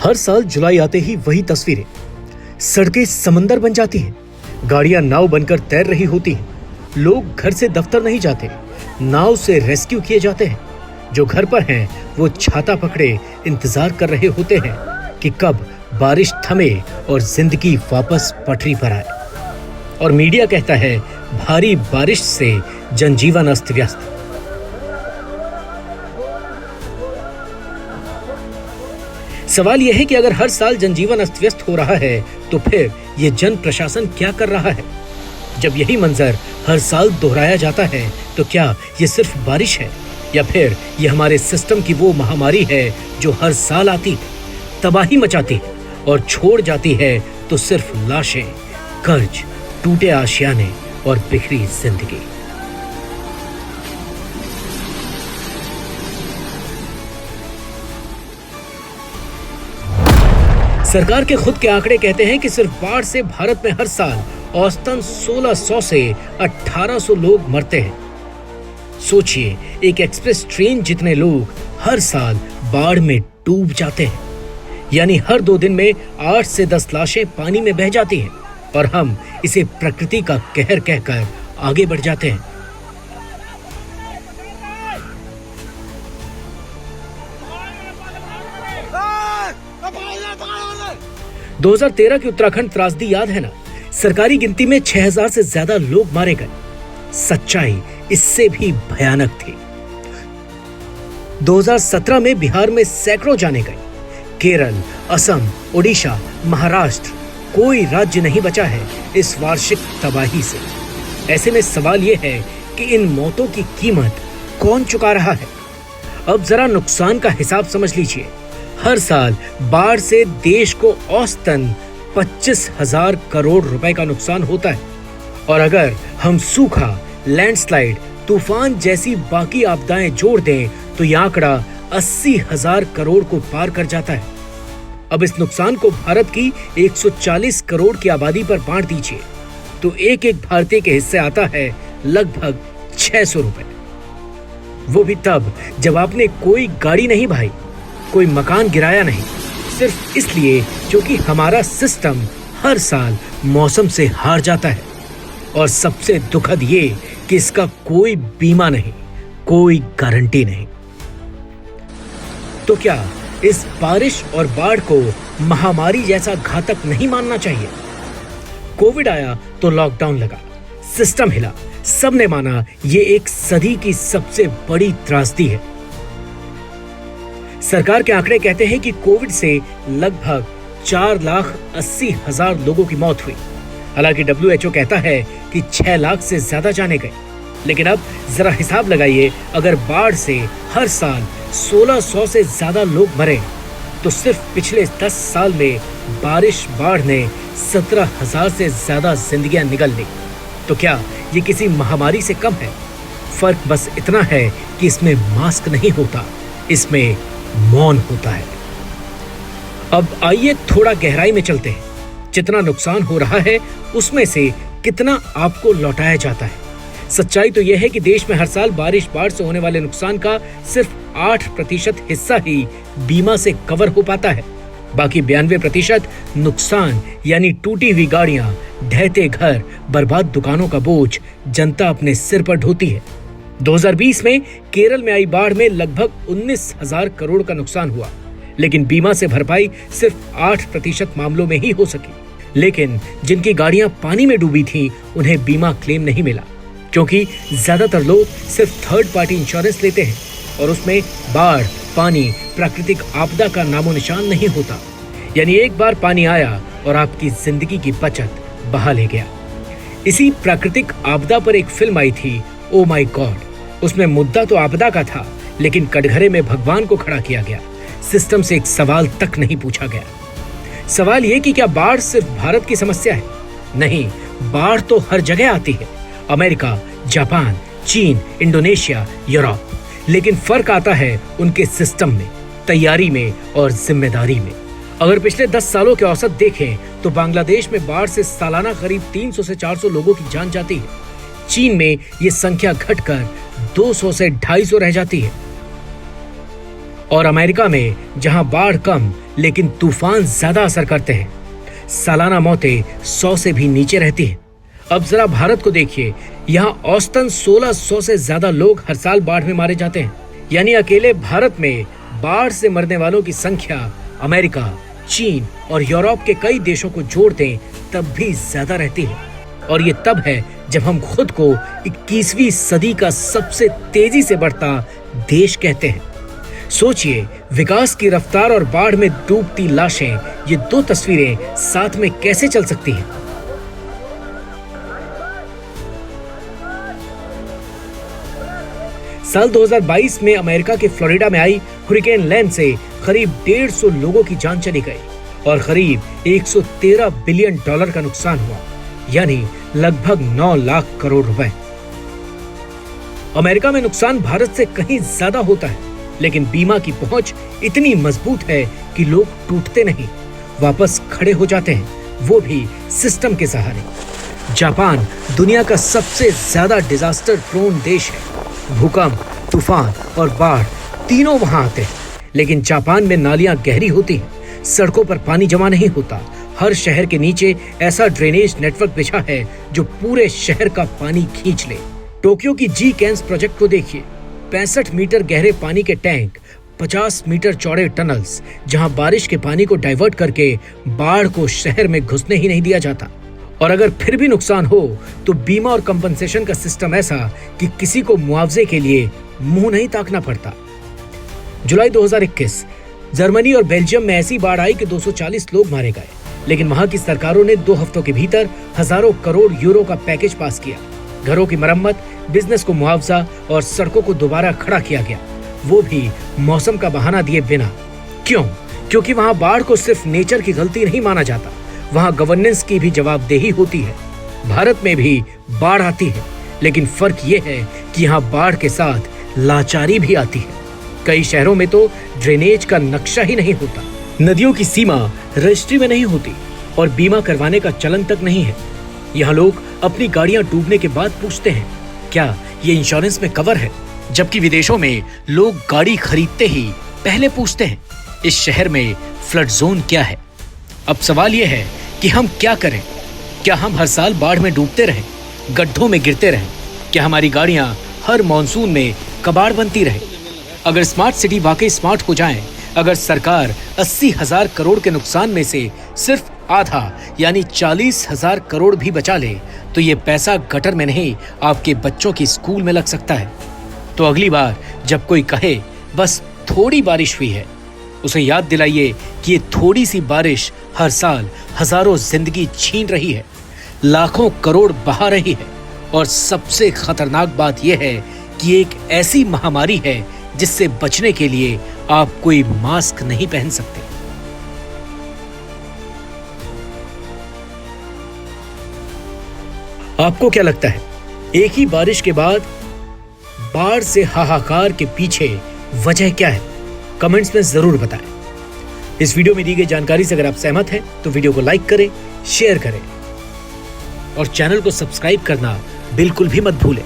हर साल जुलाई आते ही वही तस्वीरें। सड़कें समंदर बन जाती हैं, गाड़ियां नाव बनकर तैर रही होती हैं, लोग घर से दफ्तर नहीं जाते, नाव से रेस्क्यू किए जाते हैं। जो घर पर हैं वो छाता पकड़े इंतजार कर रहे होते हैं कि कब बारिश थमे और जिंदगी वापस पटरी पर आए। और मीडिया कहता है भारी बारिश से जनजीवन अस्त व्यस्त। सवाल यह है कि अगर हर साल जनजीवन अस्त व्यस्त हो रहा है तो फिर ये जन प्रशासन क्या कर रहा है? जब यही मंजर हर साल दोहराया जाता है तो क्या ये सिर्फ बारिश है या फिर ये हमारे सिस्टम की वो महामारी है जो हर साल आती है, तबाही मचाती है और छोड़ जाती है तो सिर्फ लाशें, कर्ज, टूटे आशियाने और बिखरी जिंदगी। सरकार के खुद के आंकड़े कहते हैं कि सिर्फ बाढ़ से भारत में हर साल औसतन 1600 से 1800 लोग मरते हैं। सोचिए, एक एक्सप्रेस ट्रेन जितने लोग हर साल बाढ़ में डूब जाते हैं, यानी हर 2 दिन में 8 से 10 लाशें पानी में बह जाती हैं और हम इसे प्रकृति का कहर कहकर आगे बढ़ जाते हैं। – 2013 की उत्तराखंड त्रासदी याद है ना? सरकारी गिनती में 6000 से ज्यादा लोग मारे गए। सच्चाई इससे भी भयानक थी। 2017 में बिहार में सैकड़ों जाने गए। केरल, असम, ओडिशा, महाराष्ट्र, कोई राज्य नहीं बचा है इस वार्षिक तबाही से। ऐसे में सवाल यह है कि इन मौतों की कीमत कौन चुका रहा है? अब जरा नुकसान का हिसाब समझ लीजिए। हर साल बाढ़ से देश को औसतन 25,000 करोड़ रुपए का नुकसान होता है और अगर हम सूखा, लैंडस्लाइड, तूफान जैसी बाकी आपदाएं जोड़ दें तो यह आंकड़ा 80,000 करोड़ को पार कर जाता है। अब इस नुकसान को भारत की 140 करोड़ की आबादी पर बांट दीजिए तो एक एक भारतीय के हिस्से आता है लगभग 600 रुपए। वो भी तब जब आपने कोई गाड़ी नहीं भाई, कोई मकान गिराया नहीं, सिर्फ इसलिए क्योंकि हमारा सिस्टम हर साल मौसम से हार जाता है। और सबसे दुखद ये कि इसका कोई बीमा नहीं, कोई गारंटी नहीं। तो क्या इस बारिश और बाढ़ को महामारी जैसा घातक नहीं मानना चाहिए? कोविड आया तो लॉकडाउन लगा, सिस्टम हिला, सबने माना ये एक सदी की सबसे बड़ी त्रासदी है। सरकार के आंकड़े कहते हैं कि कोविड से लगभग 4,80,000 लोगों की मौत हुई। हालांकि WHO कहता है कि 6 लाख से ज्यादा जाने गए। लेकिन अब जरा हिसाब लगाइए, अगर बाढ़ से हर साल 1600 से ज्यादा लोग मरे तो सिर्फ पिछले 10 साल में बाढ़ ने 17,000 से ज्यादा जिंदगियां निगल ली। तो क्या ये किसी महामारी से कम है? फर्क बस इतना है कि इसमें मास्क नहीं होता, इसमें मौन होता है। अब आइए थोड़ा गहराई में चलते हैं। जितना नुकसान हो रहा है उसमें से कितना आपको लौटाया जाता है? सच्चाई तो यह है कि देश में हर साल बाढ़ से होने वाले नुकसान का सिर्फ 8% हिस्सा ही बीमा से कवर हो पाता है। बाकी 92% नुकसान यानी टूटी हुई गाड़ियां, ढहते घर, बर्बाद दुकानों का बोझ जनता अपने सिर पर ढोती है। 2020 में केरल में आई बाढ़ में लगभग 19,000 करोड़ का नुकसान हुआ, लेकिन बीमा से भरपाई सिर्फ 8% मामलों में ही हो सकी। लेकिन जिनकी गाड़ियां पानी में डूबी थीं, उन्हें बीमा क्लेम नहीं मिला, क्योंकि ज्यादातर लोग सिर्फ थर्ड पार्टी इंश्योरेंस लेते हैं और उसमें बाढ़, पानी, प्राकृतिक आपदा का नामो निशान नहीं होता। यानी एक बार पानी आया और आपकी जिंदगी की बचत बहा ले गया। इसी प्राकृतिक आपदा पर एक फिल्म आई थी, ओ माय गॉड। उसमें मुद्दा तो आपदा का था, लेकिन कटघरे में भगवान को खड़ा किया गया। सिस्टम से एक सवाल तक नहीं पूछा गया। सवाल ये कि क्या बाढ़ सिर्फ भारत की समस्या है? नहीं, बाढ़ तो हर जगह आती है, अमेरिका, जापान, चीन, इंडोनेशिया, यूरोप। लेकिन फर्क आता है उनके सिस्टम में, तैयारी में और जिम्मेदारी में। अगर पिछले 10 सालों के औसत देखें तो बांग्लादेश में बाढ़ से सालाना करीब 300 से 400 लोगों की जान जाती है। चीन में ये संख्या घटकर 200 से 250 रह जाती है। और अमेरिका में जहां बाढ़ कम लेकिन तूफान ज्यादा असर करते हैं, सालाना मौतें 100 से भी नीचे रहती हैं। अब जरा भारत को देखिए, यहाँ औसतन 1600 से ज्यादा लोग हर साल बाढ़ में मारे जाते हैं। यानी अकेले भारत में बाढ़ से मरने वालों की संख्या अमेरिका, चीन और यूरोप के कई देशों को जोड़ दें तब भी ज्यादा रहती है। और ये तब है जब हम खुद को 21वीं सदी का सबसे तेजी से बढ़ता देश कहते हैं। सोचिए, विकास की रफ्तार और बाढ़ में डूबती लाशें, ये दो तस्वीरें साथ में कैसे चल सकती हैं? साल 2022 में अमेरिका के फ्लोरिडा में आई हुरिकेन लैन से करीब 150 लोगों की जान चली गई और करीब $113 बिलियन का नुकसान हुआ, यानी लगभग 9 लाख करोड़ रुपए। अमेरिका में नुकसान भारत से कहीं ज्यादा होता है, लेकिन बीमा की पहुंच इतनी मजबूत है कि लोग टूटते नहीं, वापस खड़े हो जाते हैं, वो भी सिस्टम के सहारे। जापान दुनिया का सबसे ज्यादा डिजास्टर प्रोन देश है। भूकंप, तूफान और बाढ़ तीनों वहां आते हैं, लेकिन जापान में नालियां गहरी होती हैं, सड़कों पर पानी जमा नहीं होता। हर शहर के नीचे ऐसा ड्रेनेज नेटवर्क बिछा है जो पूरे शहर का पानी खींच ले। टोक्यो की जी कैंस प्रोजेक्ट को देखिए, 65 मीटर गहरे पानी के टैंक, 50 मीटर चौड़े टनल्स, जहां बारिश के पानी को डाइवर्ट करके बाढ़ को शहर में घुसने ही नहीं दिया जाता। और अगर फिर भी नुकसान हो तो बीमा और कंपनसेशन का सिस्टम ऐसा कि किसी को मुआवजे के लिए मुंह नहीं ताकना पड़ता। जुलाई 2021 जर्मनी और बेल्जियम में ऐसी बाढ़ आई कि 240 लोग मारे गए, लेकिन वहां की सरकारों ने 2 हफ्तों के भीतर हजारों करोड़ यूरो का पैकेज पास किया। घरों की मरम्मत, बिजनेस को मुआवजा और सड़कों को दोबारा खड़ा किया गया, वो भी मौसम का बहाना दिए बिना। क्यों? क्योंकि वहां बाढ़ को सिर्फ नेचर की गलती नहीं माना जाता, वहां गवर्नेंस की भी जवाबदेही होती है। भारत में भी बाढ़ आती है, लेकिन फर्क ये है कि यहाँ बाढ़ के साथ लाचारी भी आती है। कई शहरों में तो ड्रेनेज का नक्शा ही नहीं होता, नदियों की सीमा रजिस्ट्री में नहीं होती और बीमा करवाने का चलन तक नहीं है। यहाँ लोग अपनी गाड़ियां डूबने के बाद पूछते हैं, क्या ये इंश्योरेंस में कवर है? जबकि विदेशों में लोग गाड़ी खरीदते ही पहले पूछते हैं, इस शहर में फ्लड जोन क्या है? अब सवाल यह है कि हम क्या करें? क्या हम हर साल बाढ़ में डूबते रहें, गड्ढों में गिरते रहें? क्या हमारी गाड़ियां हर मॉनसून में कबाड़ बनती रहे? अगर स्मार्ट सिटी वाकई स्मार्ट हो जाए, अगर सरकार 80,000 करोड़ के नुकसान में से सिर्फ आधा यानी 40,000 करोड़ भी बचा ले, तो ये पैसा गटर में नहीं, आपके बच्चों की स्कूल में लग सकता है। तो अगली बार जब कोई कहे बस थोड़ी बारिश हुई है, उसे याद दिलाइए कि ये थोड़ी सी बारिश हर साल हजारों जिंदगी छीन रही है, लाखों करोड़ बहा रही है। और सबसे खतरनाक बात यह है कि एक ऐसी महामारी है जिससे बचने के लिए आप कोई मास्क नहीं पहन सकते। आपको क्या लगता है, एक ही बारिश के बाद बाढ़ से हाहाकार के पीछे वजह क्या है? कमेंट्स में जरूर बताएं। इस वीडियो में दी गई जानकारी से अगर आप सहमत हैं तो वीडियो को लाइक करें, शेयर करें और चैनल को सब्सक्राइब करना बिल्कुल भी मत भूलें।